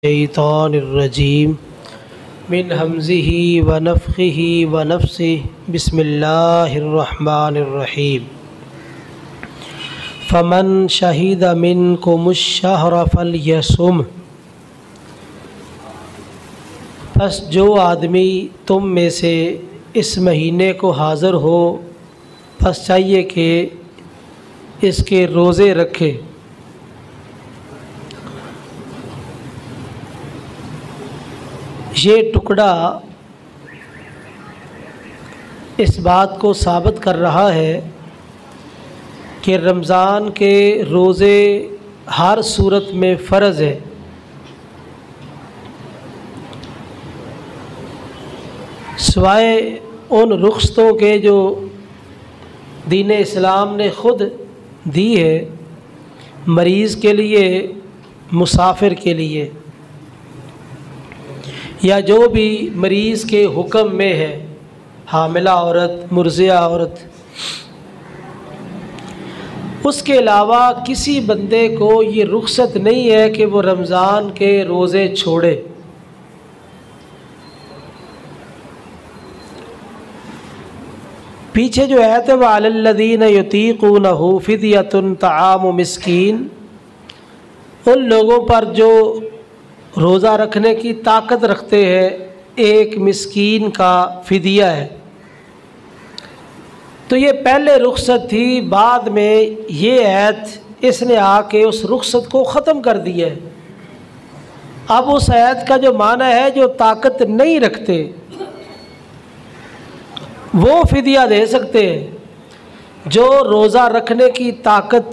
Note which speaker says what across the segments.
Speaker 1: शैतानिर्रजीम मिन हमज़िही व नफ़्ख़िही व नफ़्सिही बिस्मिल्लाहिर्रहमानिर्रहीम। फ़मन शहीद मिनकुमुश्शहर फ़लयसुम। बस जो आदमी तुम में से इस महीने को हाज़िर हो, बस चाहिए कि इसके रोज़े रखे। ये टुकड़ा इस बात को साबित कर रहा है कि रमज़ान के रोज़े हर सूरत में फ़र्ज़ है। सिवाय उन रुख़्सतों के जो दीन इस्लाम ने ख़ुद दी है, मरीज़ के लिए, मुसाफिर के लिए, या जो भी मरीज़ के हुक्म में है, हामिला औरत, मुर्ज़िया औरत। उसके अलावा किसी बंदे को ये रुख़्सत नहीं है कि वो रमज़ान के रोज़े छोड़े। पीछे जो आयत है, वअलल्लज़ीना युतीक़ूनहु फ़िद्यतुन तआमु मिस्कीन, उन लोगों पर जो रोज़ा रखने की ताकत रखते हैं, एक मिस्कीन का फ़िदिया है। तो ये पहले रुख़सत थी, बाद में ये आयत इसने आके उस रुख़सत को ख़त्म कर दिया है। अब उस आयत का जो माना है, जो ताकत नहीं रखते वो फ़िदिया दे सकते हैं। जो रोज़ा रखने की ताकत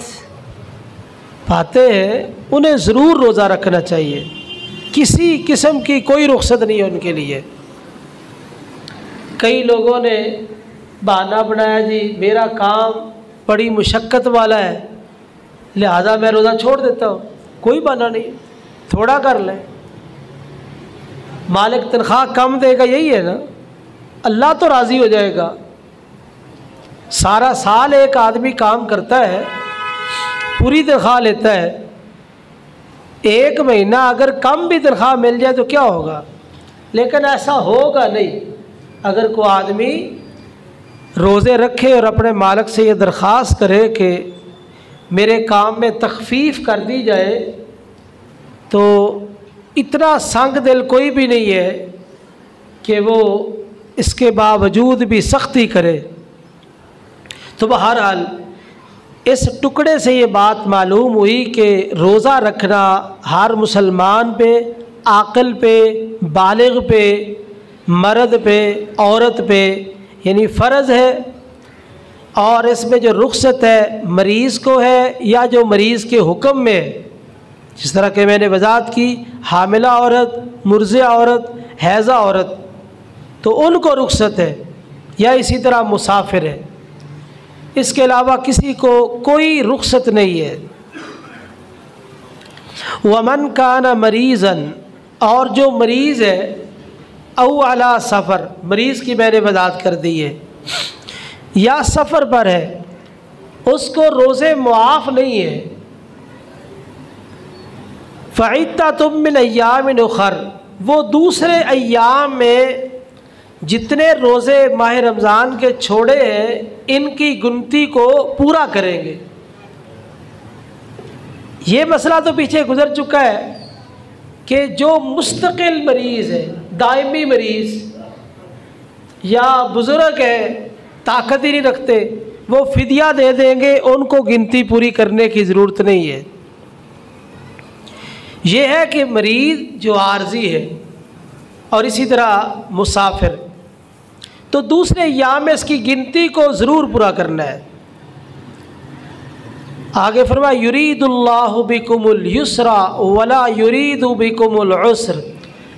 Speaker 1: पाते हैं उन्हें ज़रूर रोज़ा रखना चाहिए। किसी किस्म की कोई रुख़सत नहीं है उनके लिए। कई लोगों ने बहाना बनाया, जी मेरा काम बड़ी मुशक्क़त वाला है, लिहाजा मैं रोज़ा छोड़ देता हूँ। कोई बहाना नहीं, थोड़ा कर लें, मालिक तनख्वाह कम देगा, यही है ना, अल्लाह तो राज़ी हो जाएगा। सारा साल एक आदमी काम करता है, पूरी तनख्वाह लेता है, एक महीना अगर कम भी तनख्वाह मिल जाए तो क्या होगा? लेकिन ऐसा होगा नहीं। अगर कोई आदमी रोज़े रखे और अपने मालिक से ये दरख्वास्त करे कि मेरे काम में तख़फ़ीफ़ कर दी जाए, तो इतना संग दिल कोई भी नहीं है कि वो इसके बावजूद भी सख्ती करे। तो बहरहाल इस टुकड़े से ये बात मालूम हुई कि रोज़ा रखना हर मुसलमान पे, आक़िल पे, बालिग़ पे, मर्द पे, औरत पे यानी फ़र्ज़ है। और इसमें जो रुख़सत है मरीज़ को है, या जो मरीज़ के हुक्म में है, जिस तरह के मैंने वज़ाहत की, हामिला औरत, मुर्ज़िया औरत, हैज़ा औरत, तो उनको रुख़सत है, या इसी तरह मुसाफिर है। इसके अलावा किसी को कोई रुख़सत नहीं है। वमन काना मरीज़न, और जो मरीज़ है, औ अला सफ़र, मरीज़ की मैंने वज़ाहत कर दी है, या सफ़र पर है, उसको रोज़े मुआफ़ नहीं है। फ़इद्दतुम मिन अय्यामिन उख़र, वो दूसरे अय्याम में जितने रोज़े माह रमज़ान के छोड़े हैं इनकी गिनती को पूरा करेंगे। ये मसला तो पीछे गुज़र चुका है कि जो मुस्तकिल मरीज़ है, दायमी मरीज़ या बुज़ुर्ग है, ताकत ही नहीं रखते, वो फ़िदिया दे देंगे, उनको गिनती पूरी करने की ज़रूरत नहीं है। ये है कि मरीज़ जो आर्ज़ी है और इसी तरह मुसाफिर, तो दूसरे अय्याम में इसकी गिनती को ज़रूर पूरा करना है। आगे फरमाया, युरीदुल्लाहु बिकुमुल युस्रा वला युरीदु बिकुमुल उस्र,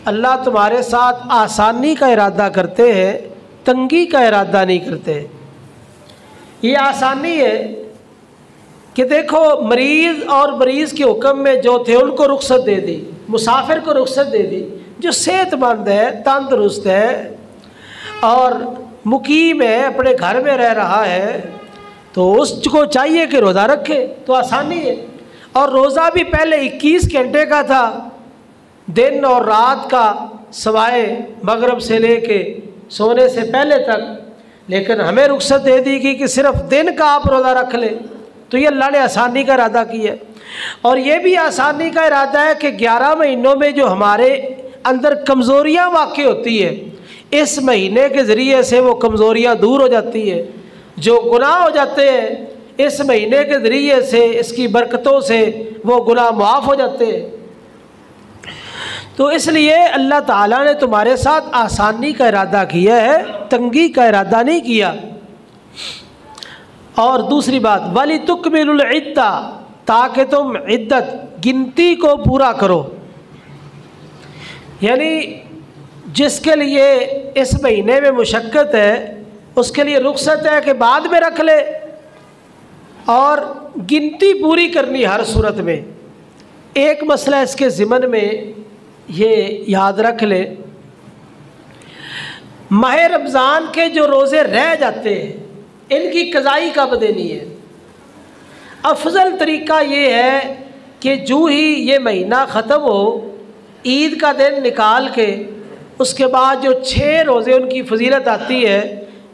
Speaker 1: अल्लाह तुम्हारे साथ आसानी का इरादा करते हैं, तंगी का इरादा नहीं करते। ये आसानी है कि देखो मरीज़ और मरीज़ के हुक्म में जो थे उनको रुख़सत दे दी, मुसाफिर को रुख़सत दे दी। जो सेहतमंद है, तंदुरुस्त है और मुकीम है, अपने घर में रह रहा है, तो उसको चाहिए कि रोज़ा रखे, तो आसानी है। और रोज़ा भी पहले 21 घंटे का था, दिन और रात का सवाए मगरिब से लेके सोने से पहले तक, लेकिन हमें रुख्सत दे दी गई कि सिर्फ दिन का आप रोज़ा रख लें। तो ये अल्लाह ने आसानी का इरादा किया है। और ये भी आसानी का इरादा है कि 11 महीनों में जो हमारे अंदर कमज़ोरियाँ वाक़ई होती है, इस महीने के ज़रिए से वो कमज़ोरियाँ दूर हो जाती है। जो गुनाह हो जाते हैं इस महीने के ज़रिए से, इसकी बरकतों से वो गुनाह माफ़ हो जाते हैं। तो इसलिए अल्लाह ताला ने तुम्हारे साथ आसानी का इरादा किया है, तंगी का इरादा नहीं किया। और दूसरी बात, वली तुकमिलुल इद्दा, ताकि तुम इद्दत गिनती को पूरा करो। यानी जिसके लिए इस महीने में मुशक्क़त है उसके लिए रुख्सत है कि बाद में रख ले, और गिनती पूरी करनी हर सूरत में। एक मसला इसके ज़िमन में ये याद रख ले, माह रमज़ान के जो रोज़े रह जाते हैं इनकी क़ज़ाई कब देनी है। अफजल तरीक़ा ये है कि जो ही ये महीना ख़त्म हो, ईद का दिन निकाल के उसके बाद जो 6 रोज़े उनकी फजीलत आती है,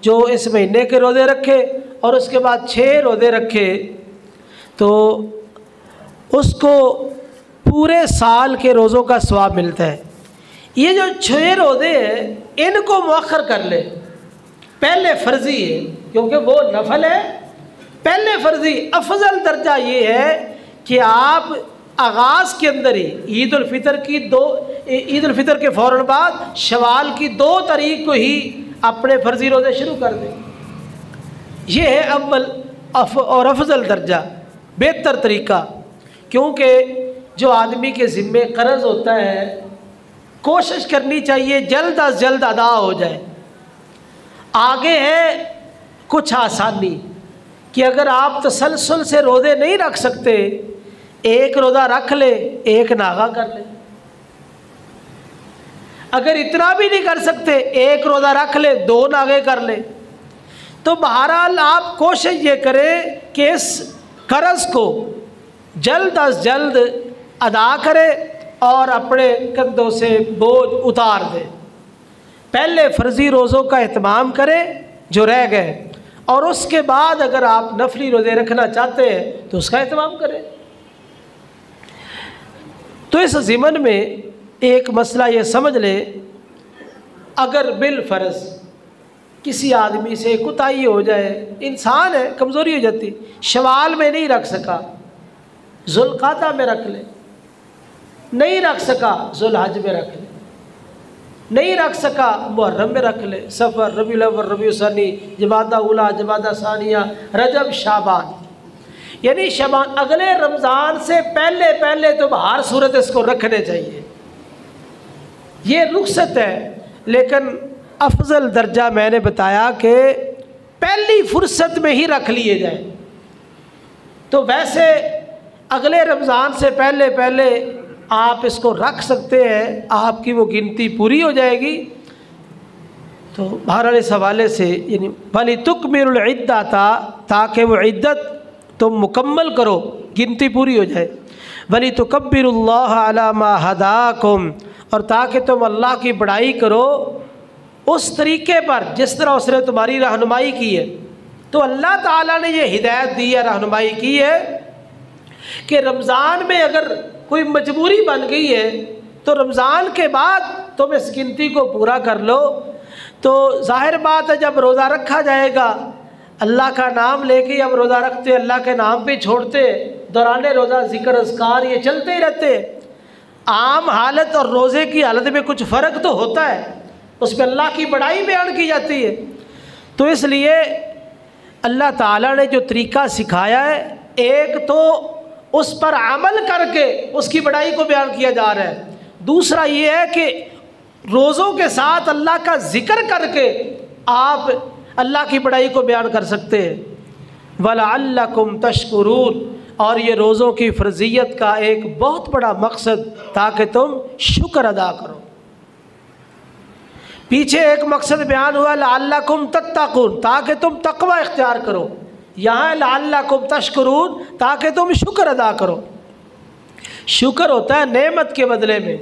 Speaker 1: जो इस महीने के रोज़े रखे और उसके बाद 6 रोज़े रखे, तो उसको पूरे साल के रोज़ों का सवाब मिलता है। ये जो 6 रोज़े हैं इनको मुअख्खर कर ले, पहले फ़र्ज़ी है क्योंकि वो नफल है, पहले फ़र्ज़ी। अफजल दर्जा ये है कि आप आगाज़ के अंदर ही ईद उल फ़ितर के फ़ौरन बाद शवाल की 2 तारीख को ही अपने फ़र्ज़ी रोज़े शुरू कर दें। ये है अव्वल और अफजल दर्जा, बेहतर तरीक़ा। क्योंकि जो आदमी के ज़िम्मे कर्ज़ होता है कोशिश करनी चाहिए जल्द अज जल्द अदा हो जाए। आगे है कुछ आसानी कि अगर आप तसलसल से रोज़े नहीं रख सकते, एक रोज़ा रख ले, एक नागा कर ले। अगर इतना भी नहीं कर सकते, एक रोज़ा रख ले, 2 नागे कर ले। तो बहरहाल आप कोशिश ये करें कि इस कर्ज़ को जल्द अज जल्द अदा करें और अपने कंधों से बोझ उतार दें। पहले फ़र्ज़ी रोज़ों का एहतमाम करें जो रह गए, और उसके बाद अगर आप नफली रोज़े रखना चाहते हैं तो उसका एहतमाम करें। तो इस ज़िमन में एक मसला ये समझ ले, अगर बिल फ़र्ज़ किसी आदमी से कुताही हो जाए, इंसान है, कमज़ोरी हो जाती, शवाल में नहीं रख सका, ज़ुल्क़ादा में रख ले, नहीं रख सका ज़ुल्हज में रख ले, नहीं रख सका मुहर्रम में रख ले, सफ़र, रबीउल अव्वल, रबीउल सनी, जमादा उला, जमादा सानिया, रजब, शाबान। यानी शाबान अगले रमज़ान से पहले पहले तो हर सूरत इसको रखने चाहिए। ये रुख्सत है, लेकिन अफजल दर्जा मैंने बताया कि पहली फुर्सत में ही रख लिए जाए। तो वैसे अगले रमज़ान से पहले पहले आप इसको रख सकते हैं, आपकी वो गिनती पूरी हो जाएगी। तो बहरहाल इस हवाले से यानी भली तुकमिलुल इद्दा था, ताकि वो इद्दत तुम मुकम्मल करो, गिनती पूरी हो जाए। वली तुकब्बिरुल्लाह अला मा हदाकुम, और ताकि तुम अल्लाह की बड़ाई करो उस तरीके पर जिस तरह उसने तुम्हारी रहनुमाई की है। तो अल्लाह ताला ने ये हिदायत दी है, रहनुमाई की है कि रमज़ान में अगर कोई मजबूरी बन गई है तो रमज़ान के बाद तुम इस गिनती को पूरा कर लो। तो ज़ाहिर बात है जब रोज़ा रखा जाएगा, अल्लाह का नाम लेके अब रोज़ा रखते, अल्लाह के नाम पे छोड़ते, दौरान रोज़ा ज़िक्र अज़कार ये चलते ही रहते। आम हालत और रोज़े की हालत में कुछ फ़र्क तो होता है, उसमें अल्लाह की बड़ाई बयान की जाती है। तो इसलिए अल्लाह ताला ने जो तरीक़ा सिखाया है, एक तो उस पर अमल करके उसकी बड़ाई को बयान किया जा रहा है, दूसरा ये है कि रोज़ों के साथ अल्लाह का ज़िक्र करके आप अल्लाह की बड़ाई को बयान कर सकते हैं। वलअल्लकुम तशकुरून, और ये रोज़ों की फ़र्ज़ियत का एक बहुत बड़ा मकसद ताकि तुम शुक्र अदा करो। पीछे एक मकसद बयान हुआ लअल्लकुम तत्तकून, ताकि तुम तकवा इख्तियार करो। यहाँ लअल्लकुम तशकुरून, ताकि तुम शुक्र अदा करो। शुक्र होता है नेमत के बदले में,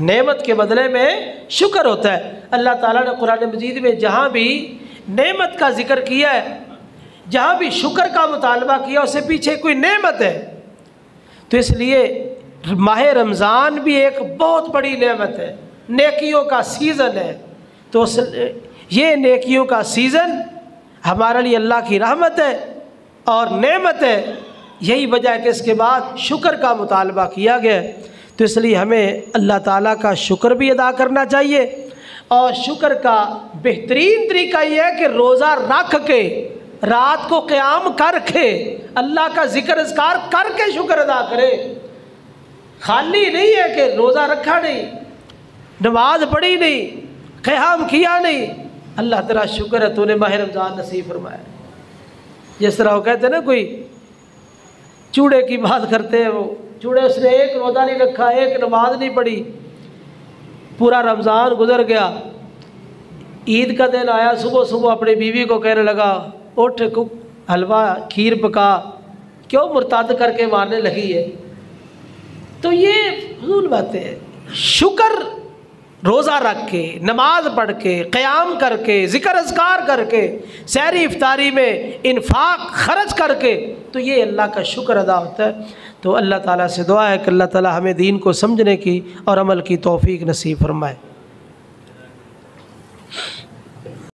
Speaker 1: नेमत के बदले में शुक्र होता है। अल्लाह ताला ने कुरान मजीद में जहाँ भी नेमत का जिक्र किया है, जहाँ भी शुक्र का मुतालबा किया, उससे पीछे कोई नेमत है। तो इसलिए माह रमज़ान भी एक बहुत बड़ी नेमत है, नेकियों का सीज़न है। तो ये नेकियों का सीज़न हमारे लिए अल्लाह की रहमत है और नेमत है। यही वजह है कि इसके बाद शुक्र का मुतालबा किया गया। तो इसलिए हमें अल्लाह ताला का शुक्र भी अदा करना चाहिए। और शुक्र का बेहतरीन तरीका यह है कि रोज़ा रख के, रात को क़याम करके, अल्लाह का ज़िक्र अज़कार करके शुक्र अदा करे। खाली नहीं है कि रोज़ा रखा नहीं, नमाज पढ़ी नहीं, क़याम किया नहीं, अल्लाह तेरा शुक्र है तूने माह रमज़ान नसीब फरमाया। जिस तरह वो कहते हैं ना, कोई चूड़े की बात करते हैं, वो चूड़े उसने एक रोज़ा नहीं रखा, एक नमाज नहीं पढ़ी, पूरा रमज़ान गुजर गया। ईद का दिन आया, सुबह सुबह अपनी बीवी को कहने लगा, उठ हलवा खीर पका, क्यों मुर्ताद करके मारने लगी है। तो ये फजूल बातें हैं। शुक्र रोज़ा रख के, नमाज पढ़ के, क़याम करके, ज़िक्र अज़कार करके, सहरी इफ्तारी में इन्फाक खर्च करके, तो ये अल्लाह का शुक्र अदा होता है। तो अल्लाह ताला से दुआ है कि अल्लाह ताला हमें दीन को समझने की और अमल की तौफ़ीक नसीब फरमाए।